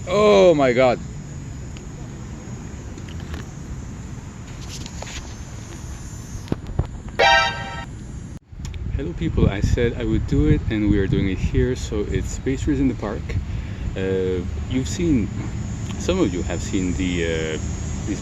Oh my god. Hello people, I said I would do it and we are doing it here. So it's Pastries in the Park. You've seen, some of you have seen these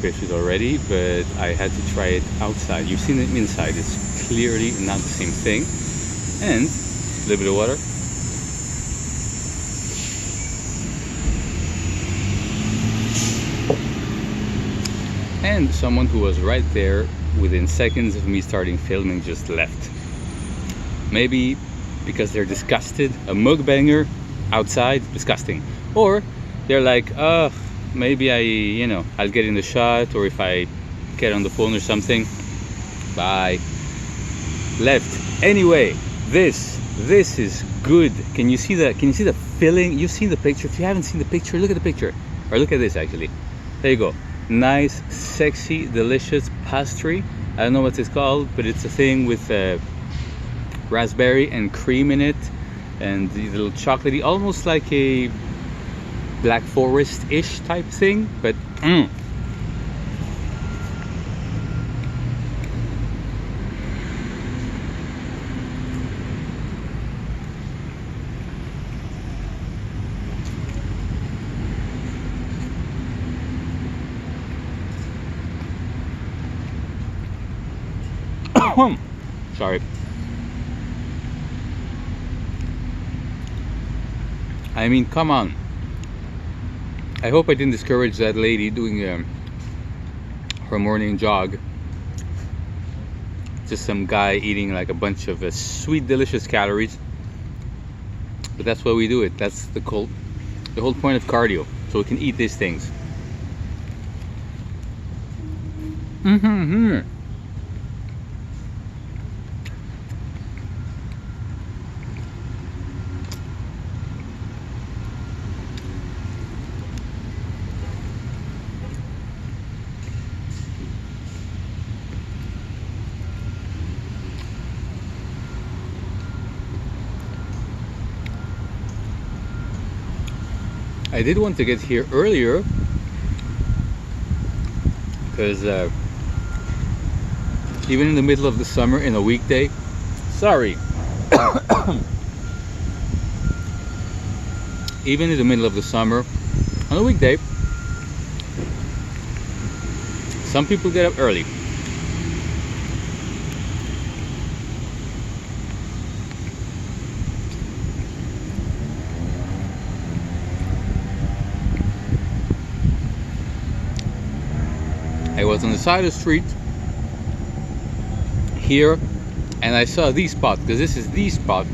pastries already, but I had to try it outside. You've seen it inside, it's clearly not the same thing. And a little bit of water. And someone who was right there within seconds of me starting filming just left. Maybe because they're disgusted, a mukbanger outside, disgusting. Or they're like, oh, maybe I'll get in the shot, or if I get on the phone or something. Bye. Left. Anyway, this is good. Can you see the filling? You've seen the picture. If you haven't seen the picture, look at the picture. Or look at this actually. There you go. Nice, sexy, delicious pastry. I don't know what it's called, but it's a thing with raspberry and cream in it, and the little chocolatey, almost like a Black Forest-ish type thing, but sorry. I mean, come on. I hope I didn't discourage that lady doing her morning jog. Just some guy eating like a bunch of sweet, delicious calories. But that's why we do it. That's the whole point of cardio, so we can eat these things. I did want to get here earlier because even in the middle of the summer in a weekday, even in the middle of the summer on a weekday, some people get up early. I was on the side of the street here and I saw the spot, because this is the spot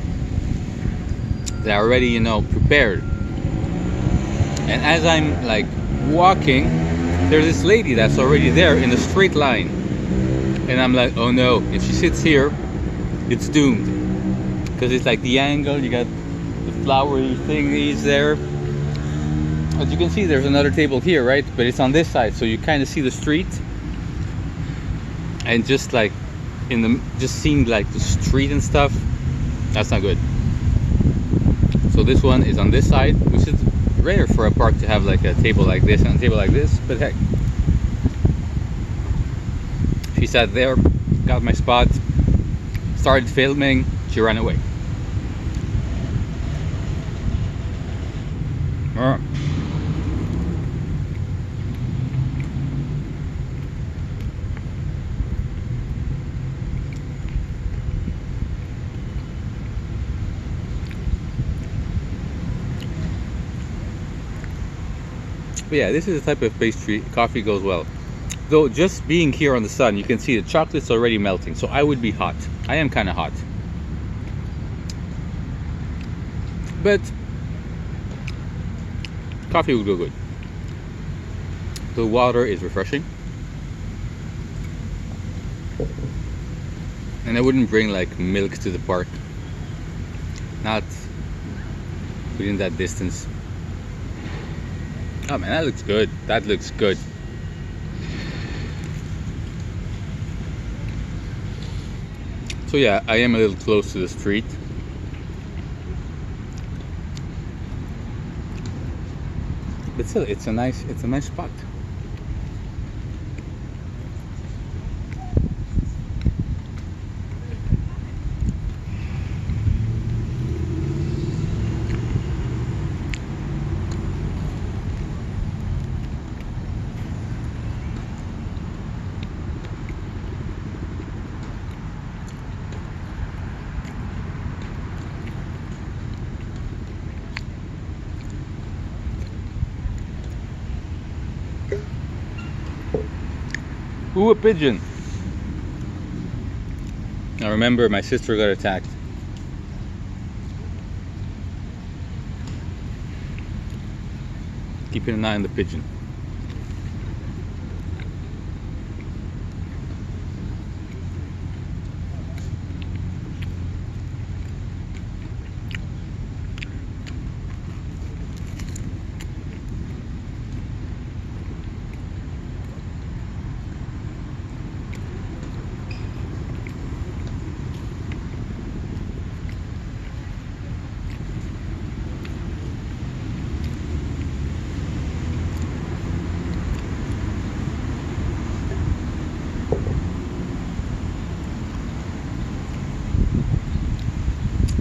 that are already, prepared. And as I'm like walking, there's this lady that's already there in a straight line. And I'm like, oh no, if she sits here, it's doomed. Because it's like the angle, you got the flowery thingies there. As you can see, there's another table here, right? But it's on this side, so you kind of see the street. And just like just seeing like the street and stuff, that's not good. So this one is on this side, which is rare for a park to have like a table like this and a table like this, but heck. She sat there, got my spot, started filming, she ran away. But yeah, this is the type of pastry coffee goes well. Though just being here on the sun, you can see the chocolate's already melting, so I would be hot. I am kind of hot. But coffee would go good. The water is refreshing. And I wouldn't bring like milk to the park. Not within that distance. Oh man, that looks good. That looks good. So yeah, I am a little close to the street. But still, it's a nice spot. Ooh, a pigeon. I remember my sister got attacked. Keeping an eye on the pigeon.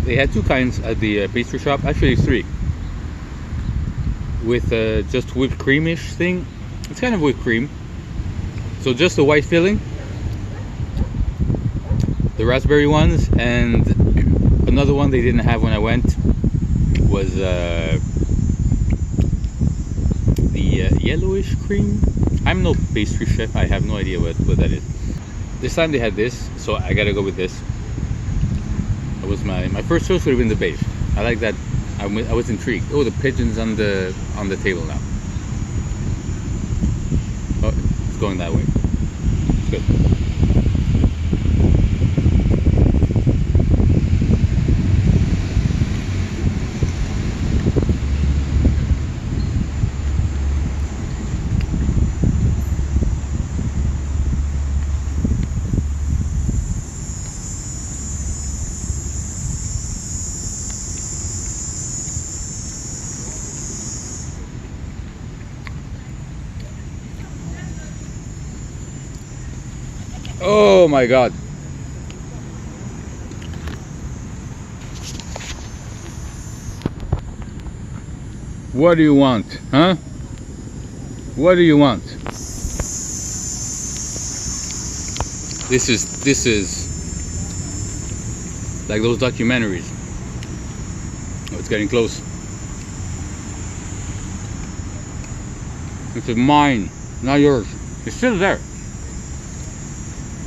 They had two kinds at the pastry shop, actually three, with just whipped creamish thing. It's kind of whipped cream, so just the white filling, the raspberry ones, and another one they didn't have when I went was the yellowish cream. I'm no pastry chef, I have no idea what that is. This time they had this, so I gotta go with this. That was my first choice would have been the beige. I like that. I was intrigued. Oh, the pigeon's on the table now. Oh, it's going that way. Good. Oh my God. What do you want, huh? What do you want? This is like those documentaries. Oh, it's getting close. This is mine, not yours. It's still there.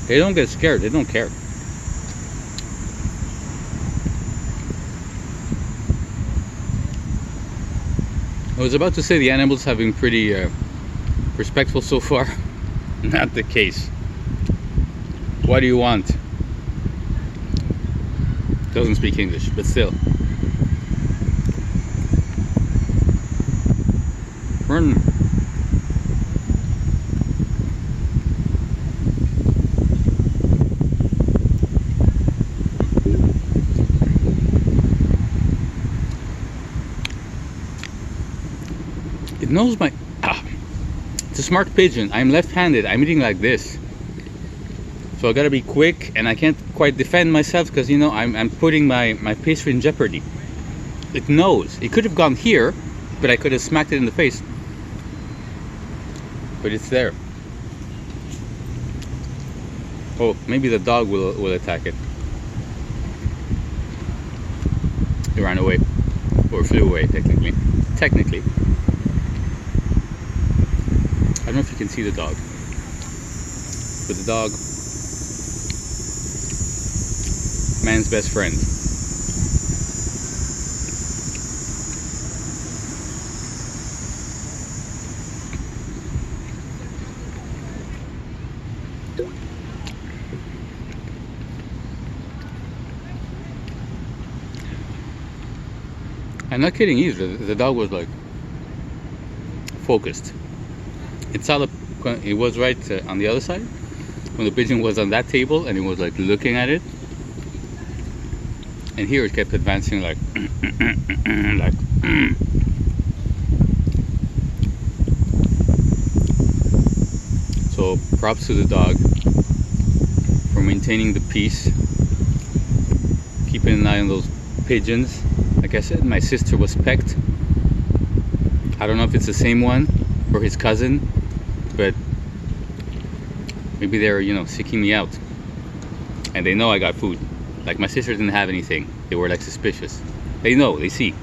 They don't get scared, they don't care. I was about to say the animals have been pretty respectful so far. Not the case. What do you want? Doesn't speak English, but still. Run. It knows my... It's a smart pigeon. I'm left-handed. I'm eating like this. So I gotta be quick, and I can't quite defend myself because, you know, I'm putting my pastry in jeopardy. It knows. It could have gone here, but I could have smacked it in the face. But it's there. Oh, maybe the dog will attack it. It ran away. Or flew away, technically. Technically. I don't know if you can see the dog. But the dog, man's best friend. I'm not kidding either. The dog was like focused. It was right on the other side when the pigeon was on that table, and it was like looking at it. And here it kept advancing like like So props to the dog for maintaining the peace, keeping an eye on those pigeons. Like I said, my sister was pecked. I don't know if it's the same one or his cousin, but maybe they're, seeking me out. And they know I got food. Like my sister didn't have anything. They were like suspicious. They know, they see.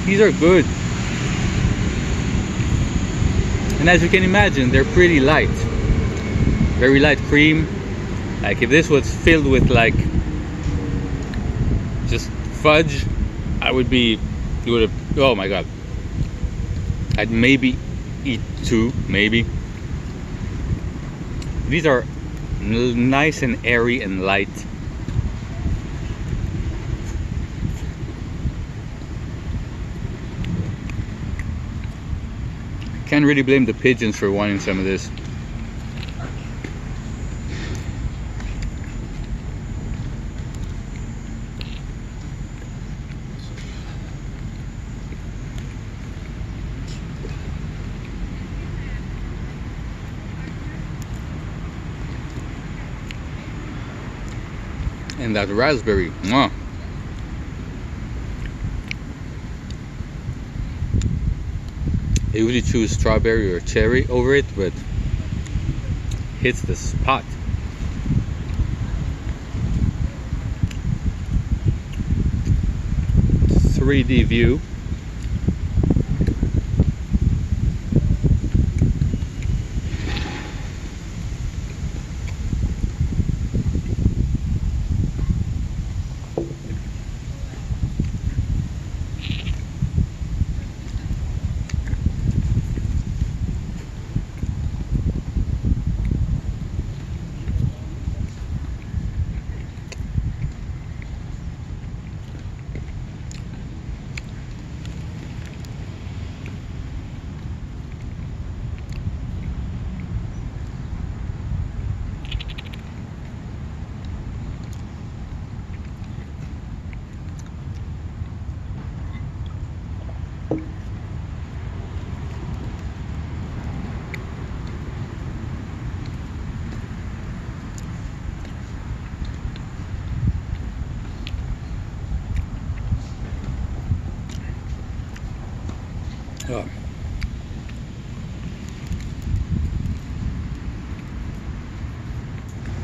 These are good. And as you can imagine, they're pretty light. Very light cream. Like if this was filled with like just fudge, it would have, oh my god. I'd maybe eat two, maybe. These are nice and airy and light. Can't really blame the pigeons for wanting some of this. And that raspberry, mwah. I usually choose strawberry or cherry over it, but hits the spot. 3D view. Oh.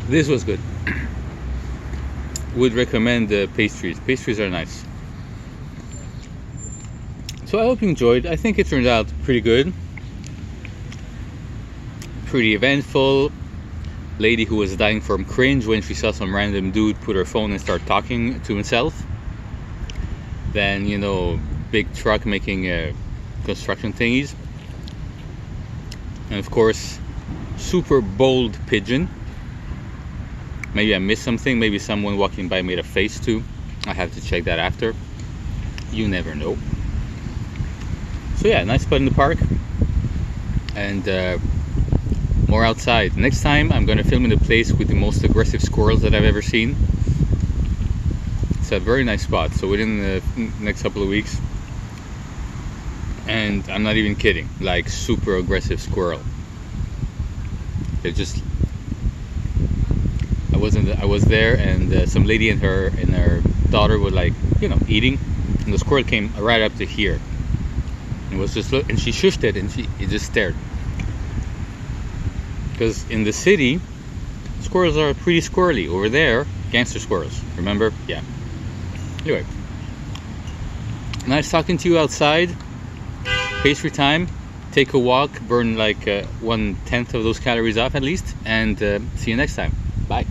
This was good. Would recommend the pastries. Pastries are nice. So I hope you enjoyed. I think it turned out pretty good. Pretty eventful. Lady who was dying from cringe when she saw some random dude put her phone and start talking to himself. Then, big truck making construction thingies. And of course, super bold pigeon. Maybe I missed something. Maybe someone walking by made a face too. I have to check that after. You never know. So yeah, nice spot in the park. And more outside. Next time I'm going to film in the place with the most aggressive squirrels that I've ever seen. It's a very nice spot. So within the next couple of weeks. And I'm not even kidding. Like super aggressive squirrel. They're just... I was there, and some lady and her daughter were like, eating, and the squirrel came right up to here. It was just and she shifted, and it just stared. Because in the city, squirrels are pretty squirrely. Over there, gangster squirrels. Remember? Yeah. Anyway, nice talking to you outside. Pastry time. Take a walk. Burn like 1/10 of those calories off at least. And see you next time. Bye.